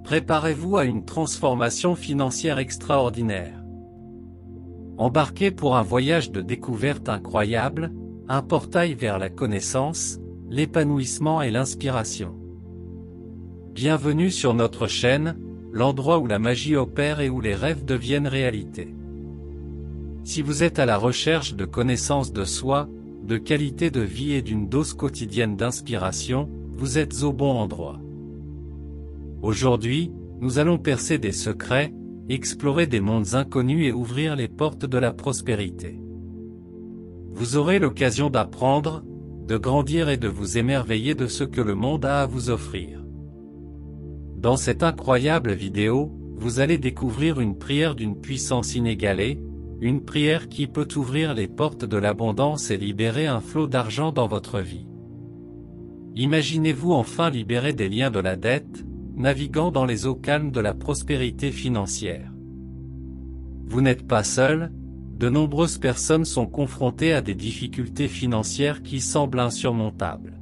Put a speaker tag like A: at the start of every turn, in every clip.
A: Préparez-vous à une transformation financière extraordinaire. Embarquez pour un voyage de découverte incroyable, un portail vers la connaissance, l'épanouissement et l'inspiration. Bienvenue sur notre chaîne, l'endroit où la magie opère et où les rêves deviennent réalité. Si vous êtes à la recherche de connaissances de soi, de qualité de vie et d'une dose quotidienne d'inspiration, vous êtes au bon endroit. Aujourd'hui, nous allons percer des secrets, explorer des mondes inconnus et ouvrir les portes de la prospérité. Vous aurez l'occasion d'apprendre, de grandir et de vous émerveiller de ce que le monde a à vous offrir. Dans cette incroyable vidéo, vous allez découvrir une prière d'une puissance inégalée, une prière qui peut ouvrir les portes de l'abondance et libérer un flot d'argent dans votre vie. Imaginez-vous enfin libérer des liens de la dette, naviguant dans les eaux calmes de la prospérité financière. Vous n'êtes pas seul, de nombreuses personnes sont confrontées à des difficultés financières qui semblent insurmontables.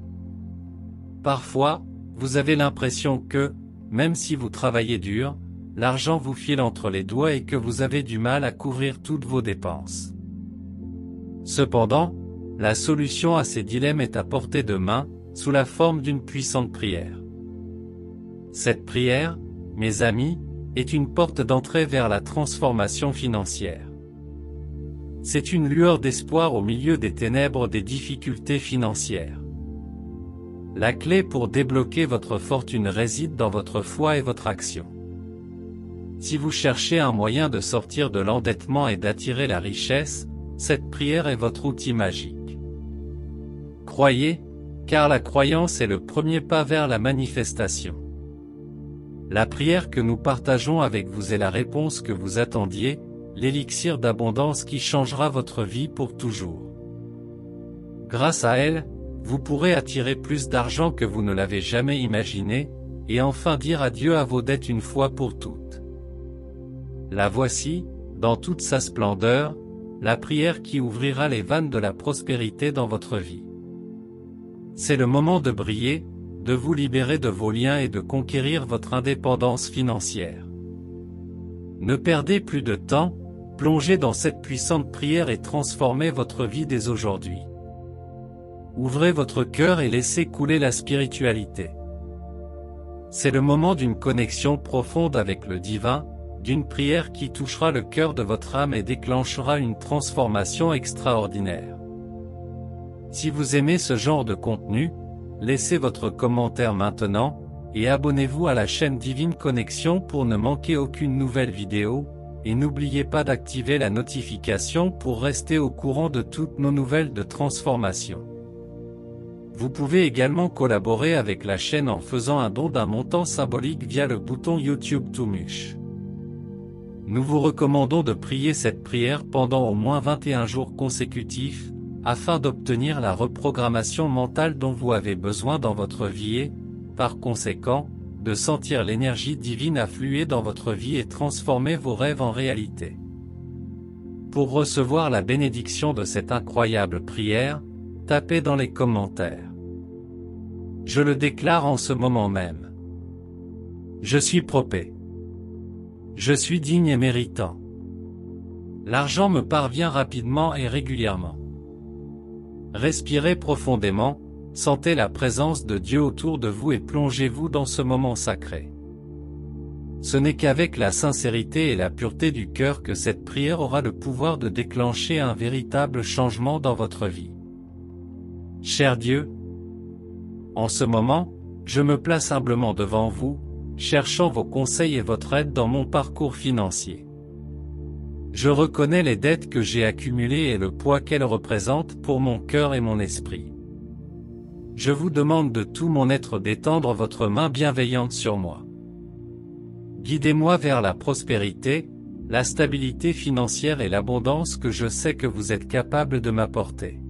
A: Parfois, vous avez l'impression que, même si vous travaillez dur, l'argent vous file entre les doigts et que vous avez du mal à couvrir toutes vos dépenses. Cependant, la solution à ces dilemmes est à portée de main, sous la forme d'une puissante prière. Cette prière, mes amis, est une porte d'entrée vers la transformation financière. C'est une lueur d'espoir au milieu des ténèbres des difficultés financières. La clé pour débloquer votre fortune réside dans votre foi et votre action. Si vous cherchez un moyen de sortir de l'endettement et d'attirer la richesse, cette prière est votre outil magique. Croyez, car la croyance est le premier pas vers la manifestation. La prière que nous partageons avec vous est la réponse que vous attendiez, l'élixir d'abondance qui changera votre vie pour toujours. Grâce à elle, vous pourrez attirer plus d'argent que vous ne l'avez jamais imaginé, et enfin dire adieu à vos dettes une fois pour toutes. La voici, dans toute sa splendeur, la prière qui ouvrira les vannes de la prospérité dans votre vie. C'est le moment de briller, de vous libérer de vos liens et de conquérir votre indépendance financière. Ne perdez plus de temps, plongez dans cette puissante prière et transformez votre vie dès aujourd'hui. Ouvrez votre cœur et laissez couler la spiritualité. C'est le moment d'une connexion profonde avec le divin, d'une prière qui touchera le cœur de votre âme et déclenchera une transformation extraordinaire. Si vous aimez ce genre de contenu, laissez votre commentaire maintenant, et abonnez-vous à la chaîne Divine Connexion pour ne manquer aucune nouvelle vidéo, et n'oubliez pas d'activer la notification pour rester au courant de toutes nos nouvelles de transformation. Vous pouvez également collaborer avec la chaîne en faisant un don d'un montant symbolique via le bouton YouTube Toumiche. Nous vous recommandons de prier cette prière pendant au moins 21 jours consécutifs, afin d'obtenir la reprogrammation mentale dont vous avez besoin dans votre vie et, par conséquent, de sentir l'énergie divine affluer dans votre vie et transformer vos rêves en réalité. Pour recevoir la bénédiction de cette incroyable prière, tapez dans les commentaires. Je le déclare en ce moment même. Je suis propé. Je suis digne et méritant. L'argent me parvient rapidement et régulièrement. Respirez profondément, sentez la présence de Dieu autour de vous et plongez-vous dans ce moment sacré. Ce n'est qu'avec la sincérité et la pureté du cœur que cette prière aura le pouvoir de déclencher un véritable changement dans votre vie. Cher Dieu, en ce moment, je me place humblement devant vous, cherchant vos conseils et votre aide dans mon parcours financier. Je reconnais les dettes que j'ai accumulées et le poids qu'elles représentent pour mon cœur et mon esprit. Je vous demande de tout mon être d'étendre votre main bienveillante sur moi. Guidez-moi vers la prospérité, la stabilité financière et l'abondance que je sais que vous êtes capable de m'apporter.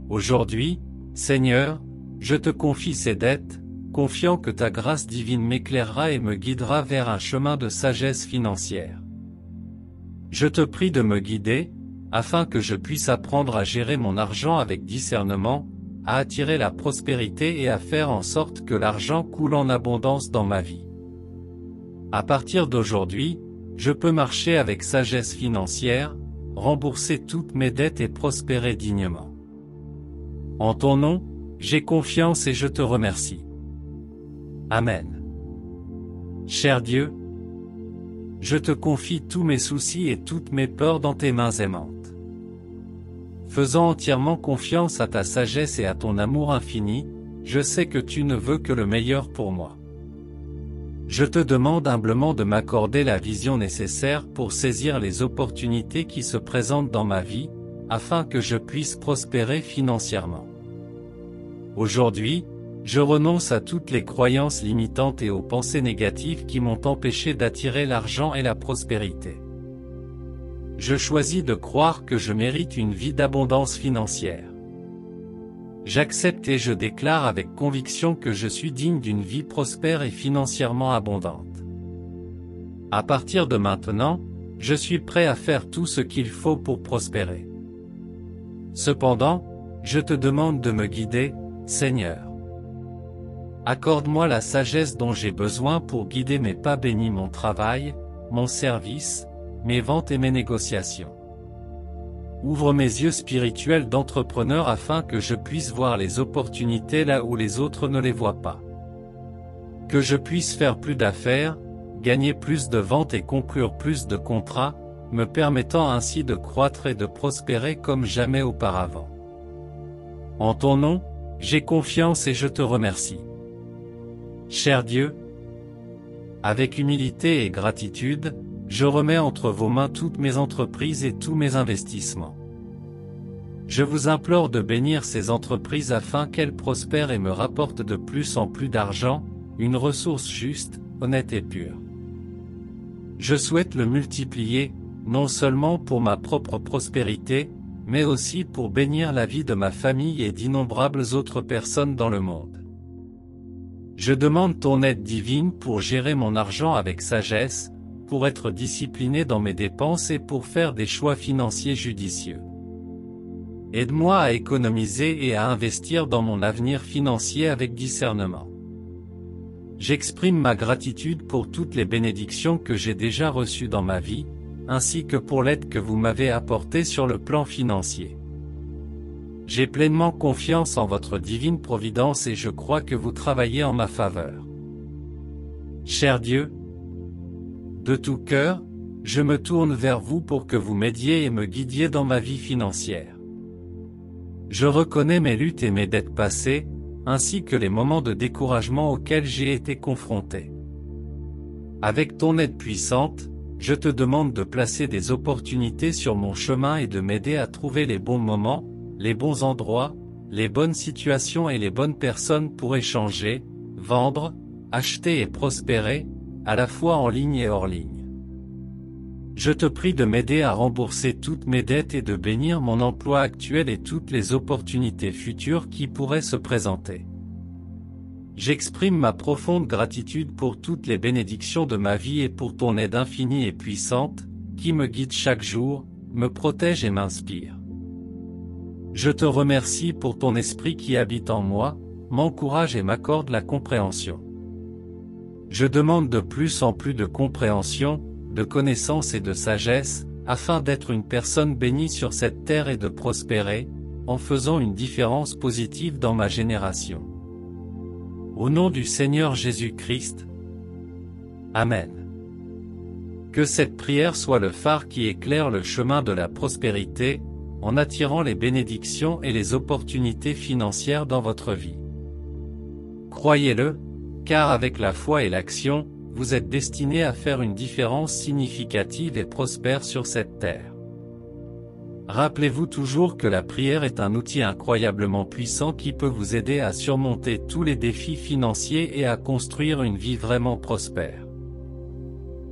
A: Aujourd'hui, Seigneur, je te confie ces dettes, confiant que ta grâce divine m'éclairera et me guidera vers un chemin de sagesse financière. Je te prie de me guider, afin que je puisse apprendre à gérer mon argent avec discernement, à attirer la prospérité et à faire en sorte que l'argent coule en abondance dans ma vie. À partir d'aujourd'hui, je peux marcher avec sagesse financière, rembourser toutes mes dettes et prospérer dignement. En ton nom, j'ai confiance et je te remercie. Amen. Cher Dieu, je te confie tous mes soucis et toutes mes peurs dans tes mains aimantes. Faisant entièrement confiance à ta sagesse et à ton amour infini, je sais que tu ne veux que le meilleur pour moi. Je te demande humblement de m'accorder la vision nécessaire pour saisir les opportunités qui se présentent dans ma vie, afin que je puisse prospérer financièrement. Aujourd'hui, je renonce à toutes les croyances limitantes et aux pensées négatives qui m'ont empêché d'attirer l'argent et la prospérité. Je choisis de croire que je mérite une vie d'abondance financière. J'accepte et je déclare avec conviction que je suis digne d'une vie prospère et financièrement abondante. À partir de maintenant, je suis prêt à faire tout ce qu'il faut pour prospérer. Cependant, je te demande de me guider, Seigneur. Accorde-moi la sagesse dont j'ai besoin pour guider mes pas bénis, mon travail, mon service, mes ventes et mes négociations. Ouvre mes yeux spirituels d'entrepreneur afin que je puisse voir les opportunités là où les autres ne les voient pas. Que je puisse faire plus d'affaires, gagner plus de ventes et conclure plus de contrats, me permettant ainsi de croître et de prospérer comme jamais auparavant. En ton nom, j'ai confiance et je te remercie. Cher Dieu, avec humilité et gratitude, je remets entre vos mains toutes mes entreprises et tous mes investissements. Je vous implore de bénir ces entreprises afin qu'elles prospèrent et me rapportent de plus en plus d'argent, une ressource juste, honnête et pure. Je souhaite le multiplier, non seulement pour ma propre prospérité, mais aussi pour bénir la vie de ma famille et d'innombrables autres personnes dans le monde. Je demande ton aide divine pour gérer mon argent avec sagesse, pour être discipliné dans mes dépenses et pour faire des choix financiers judicieux. Aide-moi à économiser et à investir dans mon avenir financier avec discernement. J'exprime ma gratitude pour toutes les bénédictions que j'ai déjà reçues dans ma vie, ainsi que pour l'aide que vous m'avez apportée sur le plan financier. J'ai pleinement confiance en votre divine providence et je crois que vous travaillez en ma faveur. Cher Dieu, de tout cœur, je me tourne vers vous pour que vous m'aidiez et me guidiez dans ma vie financière. Je reconnais mes luttes et mes dettes passées, ainsi que les moments de découragement auxquels j'ai été confronté. Avec ton aide puissante, je te demande de placer des opportunités sur mon chemin et de m'aider à trouver les bons moments, les bons endroits, les bonnes situations et les bonnes personnes pour échanger, vendre, acheter et prospérer, à la fois en ligne et hors ligne. Je te prie de m'aider à rembourser toutes mes dettes et de bénir mon emploi actuel et toutes les opportunités futures qui pourraient se présenter. J'exprime ma profonde gratitude pour toutes les bénédictions de ma vie et pour ton aide infinie et puissante, qui me guide chaque jour, me protège et m'inspire. Je te remercie pour ton esprit qui habite en moi, m'encourage et m'accorde la compréhension. Je demande de plus en plus de compréhension, de connaissance et de sagesse, afin d'être une personne bénie sur cette terre et de prospérer, en faisant une différence positive dans ma génération. Au nom du Seigneur Jésus-Christ. Amen. Que cette prière soit le phare qui éclaire le chemin de la prospérité, en attirant les bénédictions et les opportunités financières dans votre vie. Croyez-le, car avec la foi et l'action, vous êtes destiné à faire une différence significative et prospère sur cette terre. Rappelez-vous toujours que la prière est un outil incroyablement puissant qui peut vous aider à surmonter tous les défis financiers et à construire une vie vraiment prospère.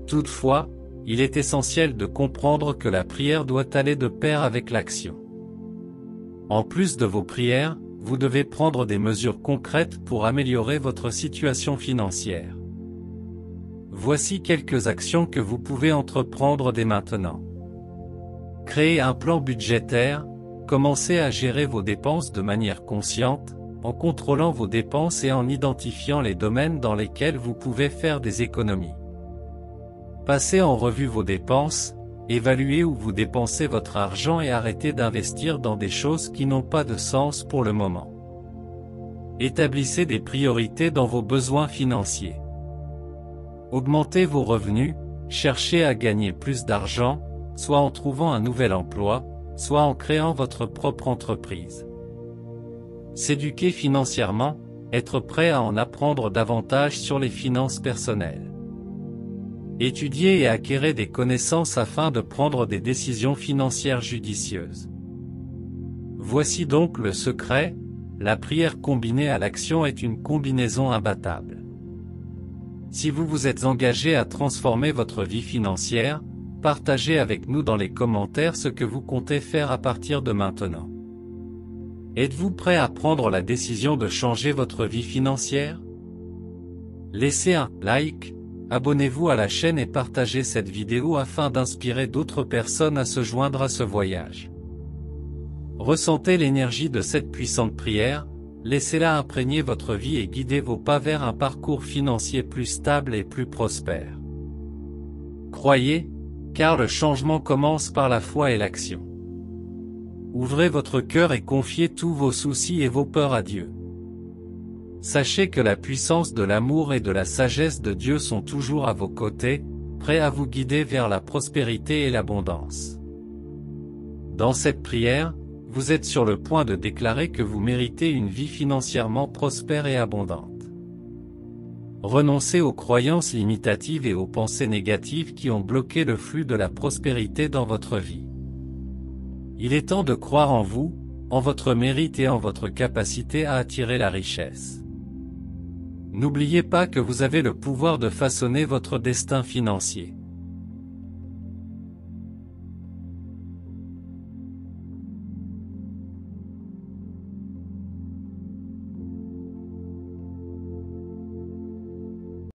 A: Toutefois, il est essentiel de comprendre que la prière doit aller de pair avec l'action. En plus de vos prières, vous devez prendre des mesures concrètes pour améliorer votre situation financière. Voici quelques actions que vous pouvez entreprendre dès maintenant. Créez un plan budgétaire, commencez à gérer vos dépenses de manière consciente, en contrôlant vos dépenses et en identifiant les domaines dans lesquels vous pouvez faire des économies. Passez en revue vos dépenses, évaluez où vous dépensez votre argent et arrêtez d'investir dans des choses qui n'ont pas de sens pour le moment. Établissez des priorités dans vos besoins financiers. Augmentez vos revenus, cherchez à gagner plus d'argent, soit en trouvant un nouvel emploi, soit en créant votre propre entreprise. S'éduquer financièrement, être prêt à en apprendre davantage sur les finances personnelles. Étudiez et acquérez des connaissances afin de prendre des décisions financières judicieuses. Voici donc le secret, la prière combinée à l'action est une combinaison imbattable. Si vous vous êtes engagé à transformer votre vie financière, partagez avec nous dans les commentaires ce que vous comptez faire à partir de maintenant. Êtes-vous prêt à prendre la décision de changer votre vie financière? Laissez un like, abonnez-vous à la chaîne et partagez cette vidéo afin d'inspirer d'autres personnes à se joindre à ce voyage. Ressentez l'énergie de cette puissante prière, laissez-la imprégner votre vie et guider vos pas vers un parcours financier plus stable et plus prospère. Croyez, car le changement commence par la foi et l'action. Ouvrez votre cœur et confiez tous vos soucis et vos peurs à Dieu. Sachez que la puissance de l'amour et de la sagesse de Dieu sont toujours à vos côtés, prêts à vous guider vers la prospérité et l'abondance. Dans cette prière, vous êtes sur le point de déclarer que vous méritez une vie financièrement prospère et abondante. Renoncez aux croyances limitatives et aux pensées négatives qui ont bloqué le flux de la prospérité dans votre vie. Il est temps de croire en vous, en votre mérite et en votre capacité à attirer la richesse. N'oubliez pas que vous avez le pouvoir de façonner votre destin financier.